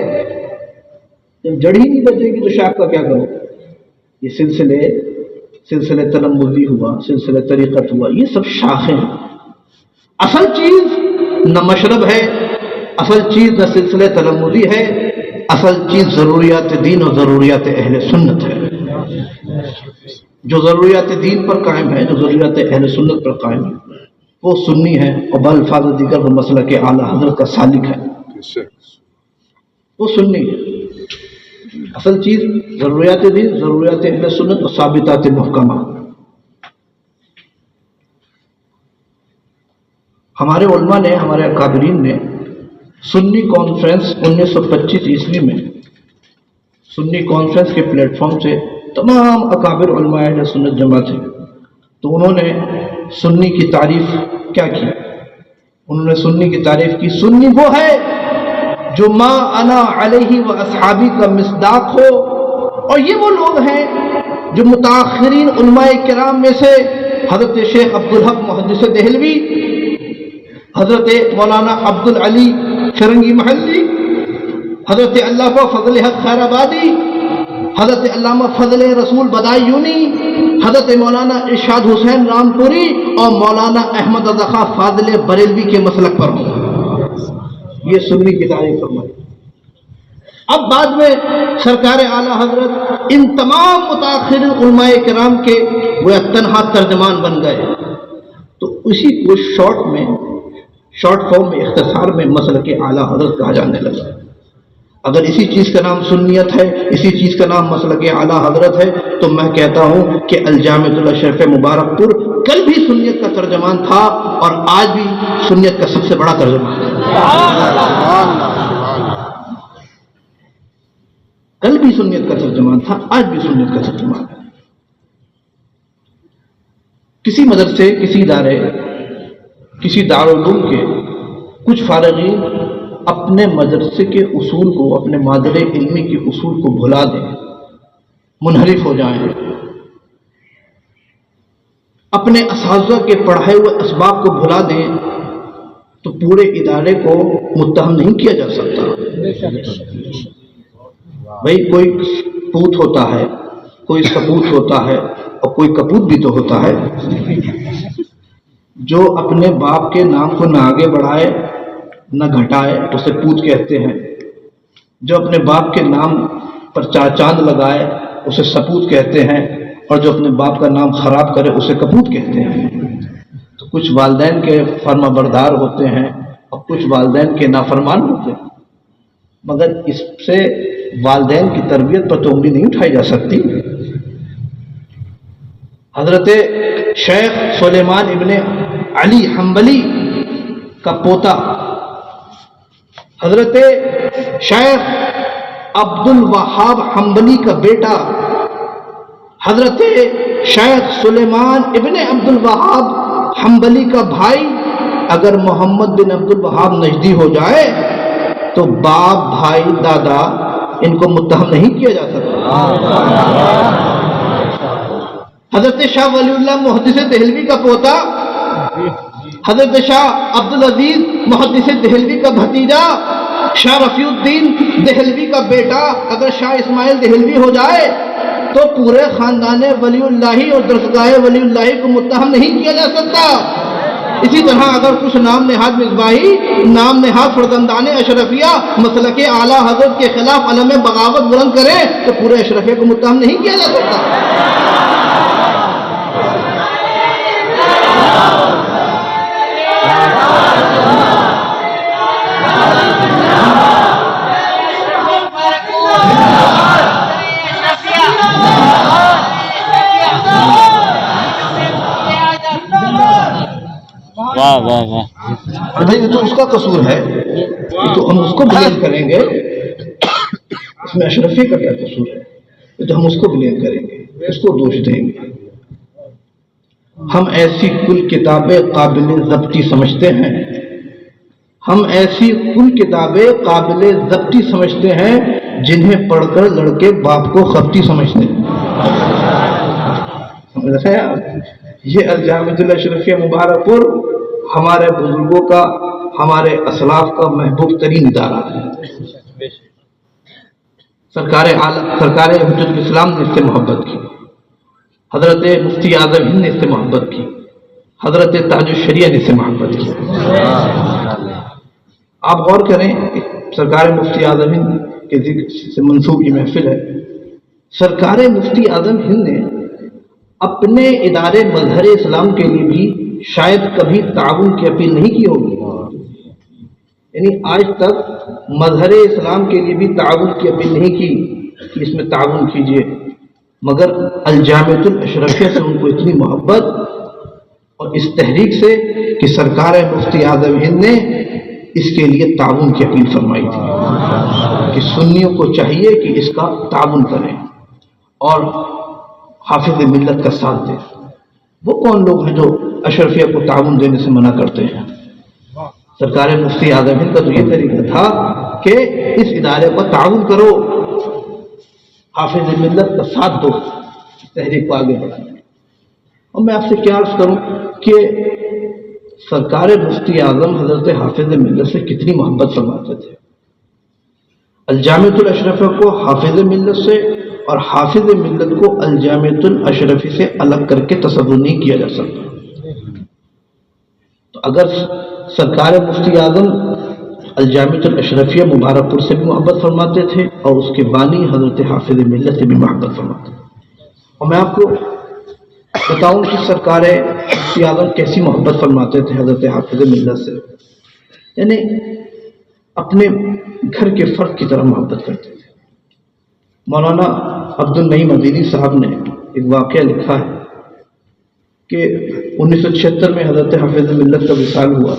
جب جڑ ہی نہیں بچے گی تو شاخ کا کیا کرو گے؟ یہ سلسلہ تلمذی ہوا، سلسلہ طریقت ہوا، یہ سب شاخیں ہیں. اصل چیز نہ مشرب ہے، اصل چیز نہ سلسلہ تلمذی ہے. اصل چیز ضروریات دین اور ضروریات اہل سنت ہے. جو ضروریات دین پر قائم ہے، جو ضروریات اہل سنت پر قائم ہے، وہ سنی ہے اور بالفاظ دیگر وہ مسلک اعلیٰ حضرت کا سالک ہے، وہ سنی ہے. اصل چیز ضروریات دین، ضروریات اہل سنت اور ثابتات محکمہ. ہمارے علماء نے، ہمارے اکابرین نے سنی کانفرنس 1925 عیسوی میں سنی کانفرنس کے پلیٹ فارم سے تمام اکابر علماء اہل سنت جمع تھے. تو انہوں نے سنی کی تعریف کیا کی؟ انہوں نے سنی کی تعریف کی، سنی وہ ہے جو ما انا علیہ و اصحابی کا مصداق ہو. اور یہ وہ لوگ ہیں جو متاخرین علماء کرام میں سے حضرت شیخ عبدالحق محدث دہلوی، حضرت مولانا عبدالعلی فرنگی محلی، حضرت علامہ فضل حق خیر آبادی، حضرت علامہ فضل رسول بدایونی، حضرت مولانا ارشاد حسین رامپوری اور مولانا احمد رضا خاں فاضل بریلوی کے مسلک پر ہوں. یہ سنی کی تعریف فرمائی. اب بعد میں سرکار اعلیٰ حضرت ان تمام متاخر علماء کرام کے وہ تنہا ترجمان بن گئے. تو اسی کو شارٹ فارم میں، اختصار میں مسلک اعلیٰ حضرت کہا جانے لگا. اگر اسی چیز کا نام سنیت ہے، اسی چیز کا نام مسلک اعلیٰ حضرت ہے، تو میں کہتا ہوں کہ الجامعۃ الاشرف مبارک پور کل بھی سنیت کا ترجمان تھا اور آج بھی سنیت کا سب سے بڑا ترجمان ہے. کل بھی سنیت کا ترجمان تھا، آج بھی سنیت کا ترجمان ہے. کسی مدرسے، کسی ادارے، کسی دارالعلوم کے کچھ فارغین اپنے مدرسے کے اصول کو، اپنے مادر علمی کے اصول کو بھلا دیں، منحرف ہو جائیں، اپنے اساتذہ کے پڑھائے ہوئے اسباب کو بھلا دیں، تو پورے ادارے کو متہم نہیں کیا جا سکتا. بھائی کوئی پوت ہوتا ہے، کوئی سپوت ہوتا ہے اور کوئی کپوت بھی تو ہوتا ہے. جو اپنے باپ کے نام کو نہ آگے بڑھائے نہ گھٹائے اسے پوت کہتے ہیں. جو اپنے باپ کے نام پر چار چاند لگائے اسے سپوت کہتے ہیں، اور جو اپنے باپ کا نام خراب کرے اسے کپوت کہتے ہیں. تو کچھ والدین کے فرما بردار ہوتے ہیں اور کچھ والدین کے نافرمان ہوتے ہیں، مگر اس سے والدین کی تربیت پر تو انگلی نہیں اٹھائی جا سکتی. حضرت شیخ سلیمان ابن علی حنبلی کا پوتا، حضرت شیخ عبد الوہاب حنبلی کا بیٹا، حضرت شیخ سلیمان ابن عبد الوہاب حنبلی کا بھائی، اگر محمد بن عبد الوہاب نجدی ہو جائے تو باپ، بھائی، دادا ان کو متہم نہیں کیا جا سکتا. حضرت شاہ ولی اللہ محدث دہلوی کا پوتا، حضرت شاہ عبدالعزیز محدث دہلوی کا بھتیجا، شاہ رفیع الدین دہلوی کا بیٹا اگر شاہ اسماعیل دہلوی ہو جائے تو پورے خاندان ولی اللہ اور درسگاہ ولی اللہ کو متہم نہیں کیا جا سکتا۔ اسی طرح اگر کچھ نام نہاد مصباحی، نام نہاد فرزندان اشرفیہ مسلک اعلیٰ حضرت کے خلاف علم بغاوت بلند کریں تو پورے اشرفیہ کو متہم نہیں کیا جا سکتا۔ واہ واہ واہ، بھائی یہ تو اس کا قصور ہے، یہ تو ہم اس کو بلیم کریں گے، اس میں اشرفی کا کیا قصور ہے؟ یہ تو ہم اس کو بلیم کریں گے، اس کو دوش دیں گے۔ ہم ایسی کل کتابیں قابل ضبطی سمجھتے ہیں، ہم ایسی کل کتابیں قابل ضبطی سمجھتے ہیں جنہیں پڑھ کر لڑکے باپ کو خبتی سمجھتے ہیں۔ سمجھ رہے ہیں آپ؟ یہ الجامعۃ الاشرفیہ مبارک پور ہمارے بزرگوں کا، ہمارے اسلاف کا محبوب ترین ادارہ ہے۔ سرکار حجت الاسلام نے اس سے محبت کی، حضرت مفتی اعظم ہند نے اس سے محبت کی، حضرت تاج الشریعہ نے اس سے محبت کی۔ آپ غور کریں، سرکار مفتی اعظم ہند کے ذکر سے منسوب یہ محفل ہے۔ سرکار مفتی اعظم ہند نے اپنے ادارے مظہر اسلام کے لیے بھی شاید کبھی تعاون کی اپیل نہیں کی ہوگی، یعنی آج تک مظہر اسلام کے لیے بھی تعاون کی اپیل نہیں کی کہ اس میں تعاون کیجیے، مگر الجامعۃ الاشرفیہ سے ان کو اتنی محبت اور اس تحریک سے کہ سرکار مفتی اعظم ہند نے اس کے لیے تعاون کی اپیل فرمائی تھی کہ سنیوں کو چاہیے کہ اس کا تعاون کریں اور حافظ ملت کا ساتھ دیں۔ وہ کون لوگ ہیں جو اشرفیہ کو تعاون دینے سے منع کرتے ہیں؟ سرکار مفتی اعظم ہند کا تو یہ طریقہ تھا کہ اس ادارے کو تعاون کرو، حافظ ملت کا ساتھ دو، اس تحریک کو آگے بڑھانا۔ اور میں آپ سے کیا عرض کروں کہ سرکار مفتی اعظم حضرت حافظ ملت سے کتنی محبت فرماتے تھے۔ الجامعۃ الاشرفیہ کو حافظ ملت سے اور حافظ ملت کو الجامعۃ الاشرفی سے الگ کر کے تصور نہیں کیا جا سکتا۔ تو اگر سرکار مفتی اعظم الجامعۃ الاشرفیہ مبارک پور سے بھی محبت فرماتے تھے اور اس کے بانی حضرت حافظ ملت سے بھی محبت فرماتے تھے، اور میں آپ کو بتاؤں کہ سرکار مفتی اعظم کیسی محبت فرماتے تھے حضرت حافظ ملت سے، یعنی اپنے گھر کے فرد کی طرح محبت کرتے تھے۔ مولانا عبد النعیم عزیزی صاحب نے ایک واقعہ لکھا ہے کہ 1976 میں حضرت حافظ ملت کا وصال ہوا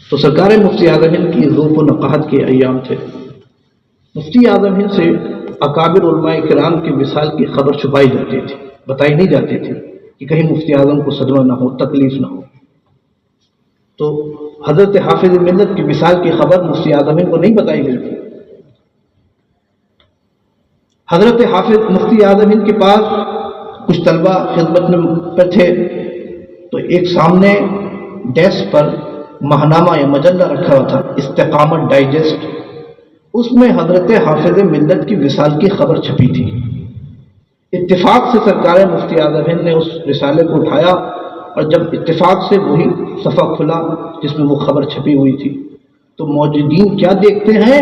تو سرکار مفتی اعظم ہند کی ذوق و نقاہت کے ایام تھے۔ مفتی اعظم ہند سے اکابر علماء کرام کے وصال کی خبر چھپائی جاتی تھی، بتائی نہیں جاتی تھی کہ کہیں مفتی اعظم کو صدمہ نہ ہو، تکلیف نہ ہو۔ تو حضرت حافظ ملت کی وصال کی خبر مفتی اعظم ہند کو نہیں بتائی گئی تھی۔ حضرت حافظ مفتی اعظم ہند کے پاس کچھ طلبہ خدمت میں تھے، تو ایک سامنے ڈیسک پر ماہنامہ یا مجلہ رکھا ہوا تھا، استقامت ڈائجسٹ، اس میں حضرت حافظ ملت کی وصال کی خبر چھپی تھی۔ اتفاق سے سرکار مفتی اعظم ہند نے اس رسالے کو اٹھایا اور جب اتفاق سے وہی صفحہ کھلا جس میں وہ خبر چھپی ہوئی تھی تو موجودین کیا دیکھتے ہیں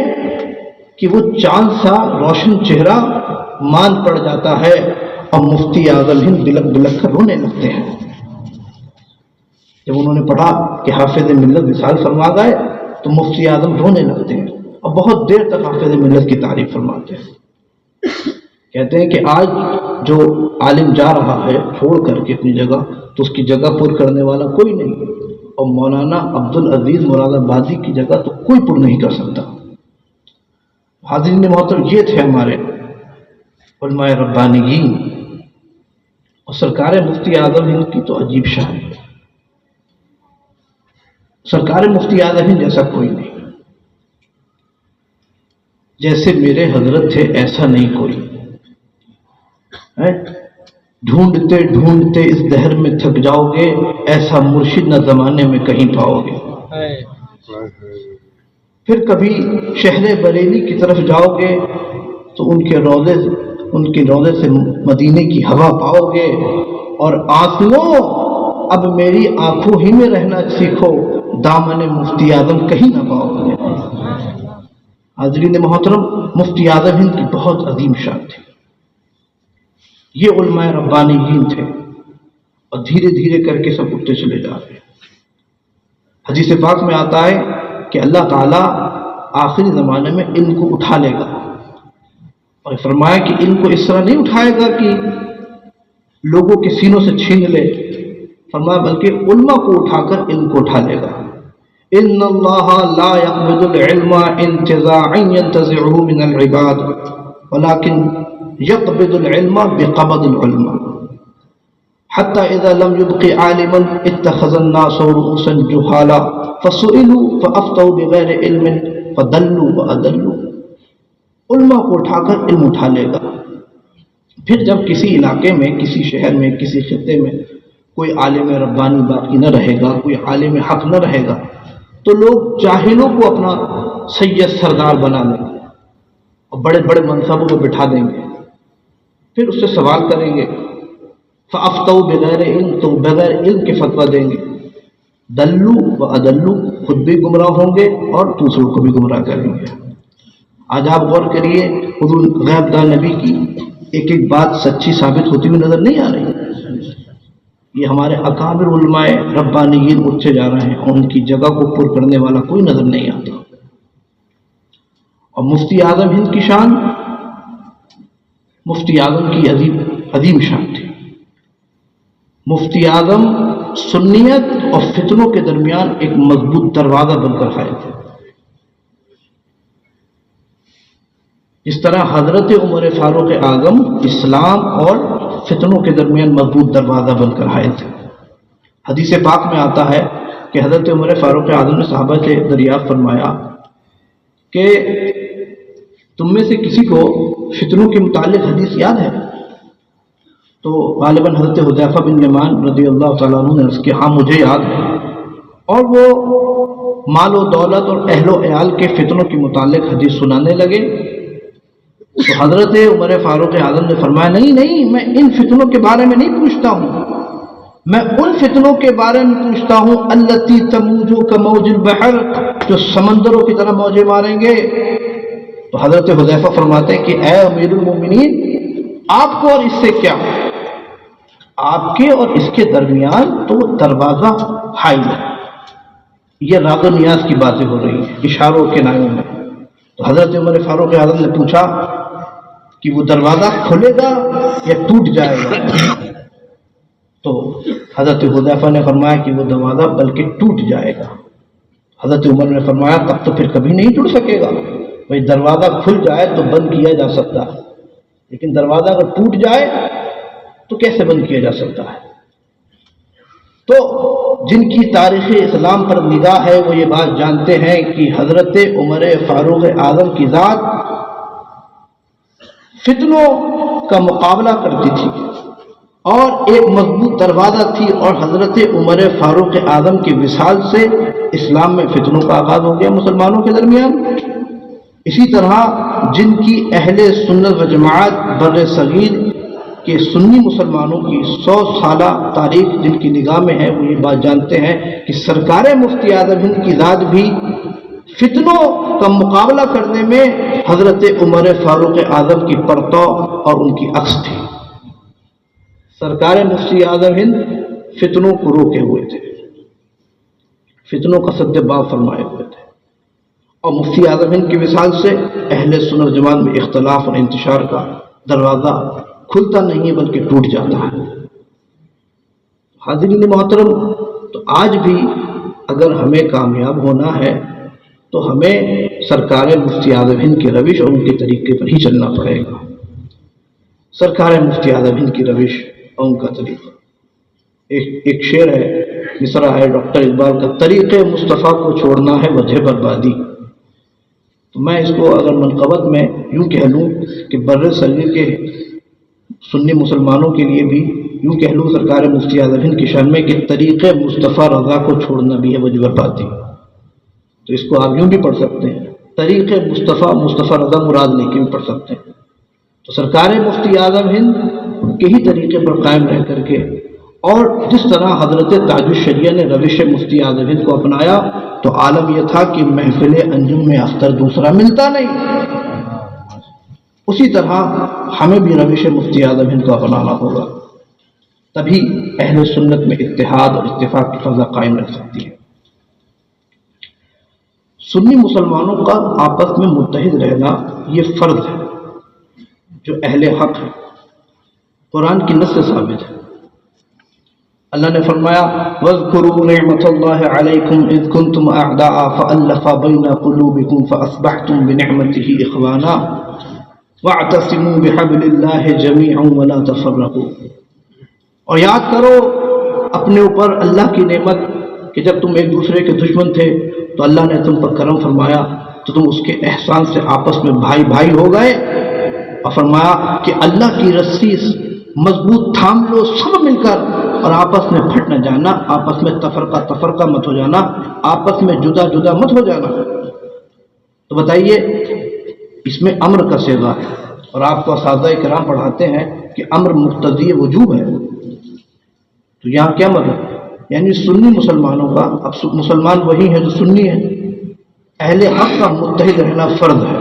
کہ وہ چاند سا روشن چہرہ مان پڑ جاتا ہے اور مفتی اعظم ہند بلک بلک کر رونے لگتے ہیں۔ جب انہوں نے پڑھا کہ حافظ ملت وصال فرما گئے تو مفتی اعظم رونے لگتے ہیں اور بہت دیر تک حافظ ملت کی تعریف فرماتے ہیں۔ کہتے ہیں کہ آج جو عالم جا رہا ہے چھوڑ کر کے اپنی جگہ تو اس کی جگہ پر کرنے والا کوئی نہیں، اور مولانا عبدالعزیز مراد آبادی کی جگہ تو کوئی پر نہیں کر سکتا۔ حاضرین محترم، یہ تھے ہمارے علماء ربانیین، اور سرکار مفتی اعظم ہند کی تو عجیب شان ہے۔ سرکار مفتی اعظم ہند جیسا کوئی نہیں، جیسے میرے حضرت تھے ایسا نہیں کوئی ہے۔ ڈھونڈتے ڈھونڈتے اس دہر میں تھک جاؤ گے، ایسا مرشد نہ زمانے میں کہیں پاؤ گے۔ پھر کبھی شہر بریلی کی طرف جاؤ گے تو ان کے روضے سے مدینے کی ہوا پاؤ گے، اور آنسوؤں اب میری آنکھوں ہی میں رہنا سیکھو، دامن مفتی اعظم کہیں نہ پاؤ گے۔ حاضرین محترم، مفتی اعظم ہند کی بہت عظیم شان تھی۔ یہ علماء ربانیین تھے، اور دھیرے دھیرے کر کے سب اٹھتے چلے جا رہے ہیں۔ حدیث پاک میں آتا ہے کہ اللہ تعالیٰ آخری زمانے میں ان کو اٹھا لے گا، اور فرمایا کہ ان کو اس طرح نہیں اٹھائے گا کہ لوگوں کے سینوں سے چھین لے، فرمایا بلکہ علماء کو اٹھا کر ان کو اٹھا لے گا۔ ان اللہ لا يقبض العلم انتزاعا ينتزعه من العباد ولكن يقبض العلم بقبض العلماء حتى اذا لم يبق عالما اتخذ الناس رؤوسا جهالا فسئلوا فافتوا بغیر علم فضلوا واضلوا۔ علماء کو اٹھا کر علم اٹھا لے گا۔ پھر جب کسی علاقے میں، کسی شہر میں، کسی خطے میں کوئی عالم ربانی باقی نہ رہے گا، کوئی عالم حق نہ رہے گا، تو لوگ جاہلوں کو اپنا سید سردار بنا لیں گے اور بڑے بڑے منصبوں پہ بٹھا دیں گے، پھر اس سے سوال کریں گے، فافتوا بغیر علم، تو بغیر علم کے فتویٰ دیں گے، دلو و ادلو، خود بھی گمراہ ہوں گے اور دوسروں کو بھی گمراہ کریں گے۔ آج آپ غور کریے، حضور غیب دان نبی کی ایک ایک بات سچی ثابت ہوتی ہوئی نظر نہیں آ رہی۔ یہ ہمارے اکابر علماء ربانیین اٹھتے جا رہے ہیں، اور ان کی جگہ کو پر کرنے والا کوئی نظر نہیں آتا۔ اور مفتی اعظم ہند کی شان، مفتی اعظم کی عظیم شان تھی۔ مفتی اعظم سنیت اور فتنوں کے درمیان ایک مضبوط دروازہ بن کر آئے تھے۔ اس طرح حضرت عمر فاروق اعظم اسلام اور فتنوں کے درمیان مضبوط دروازہ بن کر آئے تھے۔ حدیث پاک میں آتا ہے کہ حضرت عمر فاروق اعظم نے صحابہ سے دریافت فرمایا کہ تم میں سے کسی کو فتنوں کے متعلق حدیث یاد ہے؟ تو غالباً حضرت حذیفہ بن یمان رضی اللہ تعالیٰ عنہ نے عرض کیا، ہاں مجھے یاد ہے، اور وہ مال و دولت اور اہل و عیال کے فتنوں کے متعلق حدیث سنانے لگے۔ تو حضرت عمر فاروق اعظم نے فرمایا، نہیں، میں ان فتنوں کے بارے میں نہیں پوچھتا ہوں، میں ان فتنوں کے بارے میں پوچھتا ہوں التی تموج کموج البحر، جو سمندروں کی طرح موجیں ماریں گے۔ تو حضرت حذیفہ فرماتے ہیں کہ اے امیر المومنین، آپ کو اور اس سے کیا، آپ کے اور اس کے درمیان تو دروازہ حائل ہے۔ یہ راز و نیاز کی باتیں ہو رہی ہیں، اشاروں کے نائوں میں۔ تو حضرت عمر فاروق اعظم نے پوچھا کہ وہ دروازہ کھلے گا یا ٹوٹ جائے گا؟ تو حضرت حذیفہ نے فرمایا کہ وہ دروازہ بلکہ ٹوٹ جائے گا۔ حضرت عمر نے فرمایا تب تو پھر کبھی نہیں ٹوٹ سکے گا، بھائی دروازہ کھل جائے تو بند کیا جا سکتا ہے، لیکن دروازہ اگر ٹوٹ جائے تو کیسے بند کیا جا سکتا ہے؟ تو جن کی تاریخ اسلام پر نگاہ ہے وہ یہ بات جانتے ہیں کہ حضرت عمر فاروق اعظم کی ذات فتنوں کا مقابلہ کرتی تھی اور ایک مضبوط دروازہ تھی، اور حضرت عمر فاروق اعظم کی وصال سے اسلام میں فتنوں کا آغاز ہو گیا مسلمانوں کے درمیان۔ اسی طرح جن کی اہل سنت و جماعت بر صغیر کہ سنی مسلمانوں کی 100 سالہ تاریخ جن کی نگاہ میں ہے وہ یہ بات جانتے ہیں کہ سرکار مفتی اعظم ہند کی ذات بھی فتنوں کا مقابلہ کرنے میں حضرت عمر فاروق اعظم کی پرتو اور ان کی عکس تھی۔ سرکار مفتی اعظم ہند فتنوں کو روکے ہوئے تھے، فتنوں کا سد باب فرمائے ہوئے تھے، اور مفتی اعظم ہند کی وصال سے اہل سنت جماعت میں اختلاف اور انتشار کا دروازہ کھلتا نہیں بلکہ ٹوٹ جاتا ہے۔ حاضرین محترم، تو آج بھی اگر ہمیں کامیاب ہونا ہے تو ہمیں سرکار مفتی اعظم ہند کی روش اور ان کے طریقے پر ہی چلنا پڑے گا۔ سرکار مفتی اعظم ہند کی روش اور ان کا طریقہ، ایک شعر ہے، مصرع ہے ڈاکٹر اقبال کا، طریق مصطفیٰ کو چھوڑنا ہے وجہ بربادی۔ تو میں اس کو اگر منقبت میں یوں کہہ لوں کہ بر صغیر کے سنی مسلمانوں کے لیے بھی یوں کہہ لوں سرکار مفتی اعظم ہند کی شان میں کہ طریق مصطفیٰ رضا کو چھوڑنا بھی ہے وجب پاتی. تو اس کو آپ یوں بھی پڑھ سکتے ہیں طریق مصطفیٰ رضا مراد لے کے بھی پڑھ سکتے ہیں. تو سرکار مفتی اعظم ہند کے ہی طریقے پر قائم رہ کر کے اور جس طرح حضرت تاج الشریعہ نے روش مفتی اعظم ہند کو اپنایا تو عالم یہ تھا کہ محفل انجم میں اختر دوسرا ملتا نہیں. اسی طرح ہمیں بھی روش مفتی اعظم ہند کو اپنانا ہوگا، تبھی اہل سنت میں اتحاد اور اتفاق کی فضا قائم رہ سکتی ہے. سنی مسلمانوں کا آپس میں متحد رہنا یہ فرض ہے جو اہل حق ہے، قرآن کی نص سے ثابت ہے. اللہ نے فرمایا وَاذْكُرُوا نِعْمَةَ اللَّهِ عَلَيْكُمْ إِذْ كُنْتُمْ أَعْدَاءً فَأَلَّفَ بَيْنَ قُلُوبِكُمْ فَأَصْبَحْتُمْ بِنِعْمَتِهِ إِخْوَانًا وَاعْتَصِمُوا بِحَبْلِ اللَّهِ جَمِيعًا وَلَا تَفَرَّقُوا. اور یاد کرو اپنے اوپر اللہ کی نعمت کہ جب تم ایک دوسرے کے دشمن تھے تو اللہ نے تم پر کرم فرمایا تو تم اس کے احسان سے آپس میں بھائی بھائی ہو گئے، اور فرمایا کہ اللہ کی رسی مضبوط تھام لو سب مل کر اور آپس میں پھٹ نہ جانا، آپس میں تفرقہ مت ہو جانا، آپس میں جدا جدا مت ہو جانا. تو بتائیے اس میں امر کا صیغہ ہے اور آپ کو اساتذہ کرام پڑھاتے ہیں کہ امر مقتضی وجوب ہے. تو یہاں کیا مطلب؟ یعنی سنی مسلمانوں کا، اب مسلمان وہی ہے جو سنی ہے، اہل حق کا متحد رہنا فرض ہے.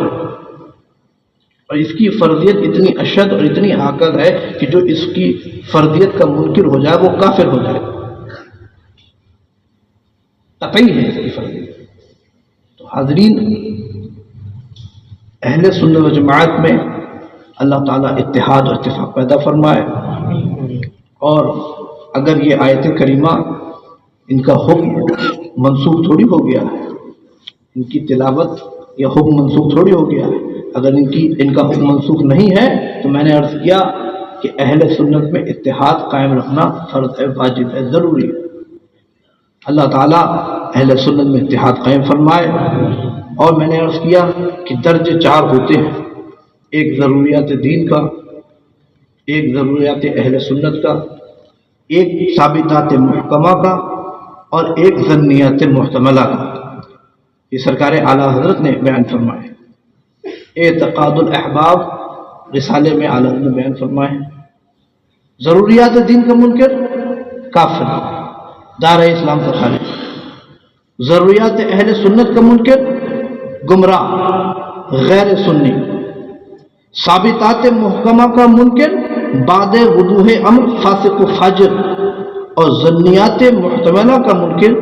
اور اس کی فرضیت اتنی اشد اور اتنی آکد ہے کہ جو اس کی فرضیت کا منکر ہو جائے وہ کافر ہو جائے، قطعی ہے اس کی فرضیت. تو حاضرین، اہل سنت و جماعت میں اللہ تعالیٰ اتحاد اور اتفاق پیدا فرمائے. اور اگر یہ آیت کریمہ ان کا حکم منسوخ تھوڑی ہو گیا ہے، ان کی تلاوت یا حکم منسوخ تھوڑی ہو گیا ہے. اگر ان کا حکم منسوخ نہیں ہے تو میں نے عرض کیا کہ اہل سنت میں اتحاد قائم رکھنا فرض ہے، واجب ہے، ضروری ہے. اللہ تعالیٰ اہل سنت میں اتحاد قائم فرمائے. اور میں نے عرض کیا کہ درجے 4 ہوتے ہیں، ایک ضروریات دین کا، ایک ضروریات اہل سنت کا، ایک ثابتات محکمہ کا، اور ایک ظنیات محتملہ کا. یہ سرکار اعلیٰ حضرت نے بیان فرمائے. اعتقاد الاحباب رسالے میں اعلیٰ حضرت نے بیان فرمائے. ضروریات دین کا منکر کافر، دار اسلام کا خارج. ضروریات اہل سنت کا منکر گمراہ، غیر سنی. ثابتات محکمہ کا منکر بعد وضوح امر فاسق و فاجر. اور ظنیات محتملہ کا منکر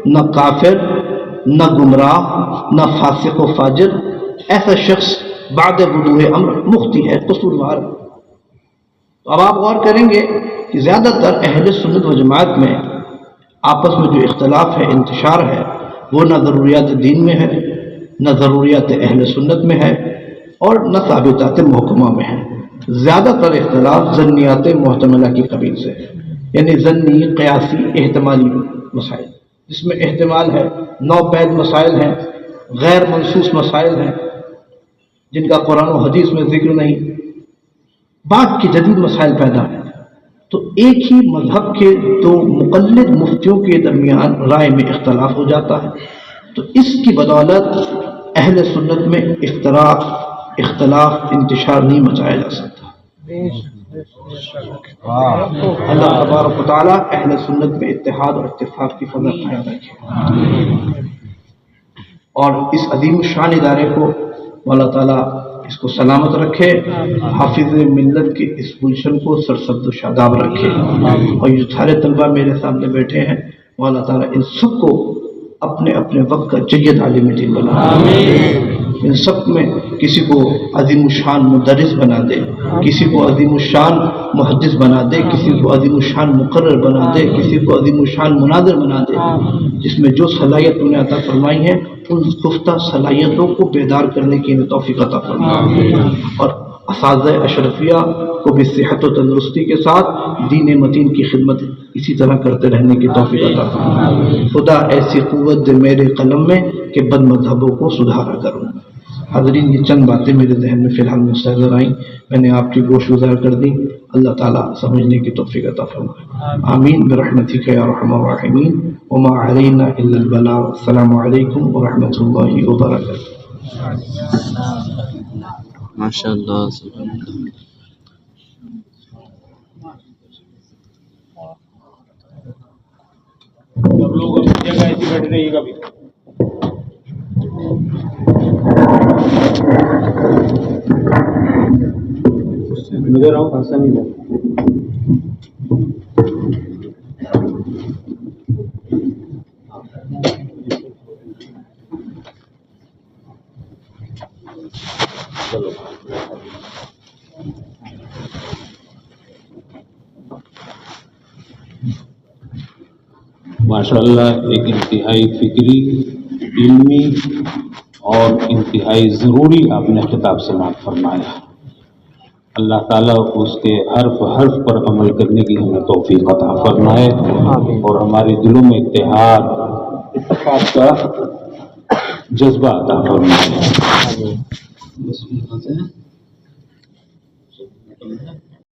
نہ کافر، نہ گمراہ، نہ فاسق و فاجر. ایسا شخص بعد وضوح امر مخطی ہے، قصوروار. تو اب آپ غور کریں گے کہ زیادہ تر اہل سنت و جماعت میں آپس میں جو اختلاف ہے، انتشار ہے، وہ نہ ضروریات دین میں ہے، نہ ضروریات اہل سنت میں ہے، اور نہ ثابتات محکمہ میں ہے. زیادہ تر اختلاف ظنیات محتملہ کی قبیل سے ہے، یعنی ظنی، قیاسی، احتمالی مسائل، جس میں احتمال ہے، نوپید مسائل ہیں، غیر منصوص مسائل ہیں جن کا قرآن و حدیث میں ذکر نہیں، بعد کی جدید مسائل پیدا ہیں. تو ایک ہی مذہب کے دو مقلد مفتیوں کے درمیان رائے میں اختلاف ہو جاتا ہے. تو اس کی بدولت اہل سنت میں اختلاف انتشار نہیں مچایا جا سکتا. اللہ تبارک و تعالیٰ اہل سنت میں اتحاد اور اتفاق کی فضا قائم رکھے، اور اس عظیم شان ادارے کو اللہ تعالیٰ اس کو سلامت رکھے، حافظ ملت کے اس گلشن کو سرسبز و شاداب رکھے. اور یہ سارے طلبہ میرے سامنے بیٹھے ہیں، اللہ تعالیٰ ان سب کو اپنے اپنے وقت کا جید عالم دین بنا دے. ان سب میں کسی کو عظیم الشان مدرس بنا دے، کسی کو عظیم الشان محدث بنا دے، کسی کو عظیم الشان مقرر بنا دے، کسی کو عظیم الشان مناظر بنا دے. جس میں جو صلاحیت انہیں عطا فرمائی ہے ان خفتہ صلاحیتوں کو بیدار کرنے کی انہیں توفیق عطا فرمائے، اور اساتذہ اشرفیہ کو بھی صحت و تندرستی کے ساتھ دین متین کی خدمت اسی طرح کرتے رہنے کی توفیق عطا فرمائے. خدا ایسی قوت دے میرے قلم میں کہ بد مذہبوں کو سدھارا کروں. حاضرین، یہ چند باتیں میرے ذہن میں فی الحال مستحضر آئیں، میں نے آپ کی گوش گزار کر دی. اللہ تعالیٰ سمجھنے کی توفیق عطا فرمائے. آمین برحمتک یا ارحم الراحمین. وما علینا الا البلاغ. السلام علیکم ورحمۃ اللہ وبرکاتہ. ماشاء اللہ سبحان اللہ. سب لوگ اپنی جگہ ایسی بیٹھ رہیے گا بھی. ادھر آؤ، ایسا نہیں ہے. ماشاء اللہ ایک انتہائی فکری، علمی اور انتہائی ضروری آپ نے خطاب سماعت فرمایا. اللہ تعالیٰ اس کے حرف حرف پر عمل کرنے کی ہمیں توفیق عطا فرمائے اور ہمارے دلوں میں اتحاد کا جذبہ عطا فرمائے.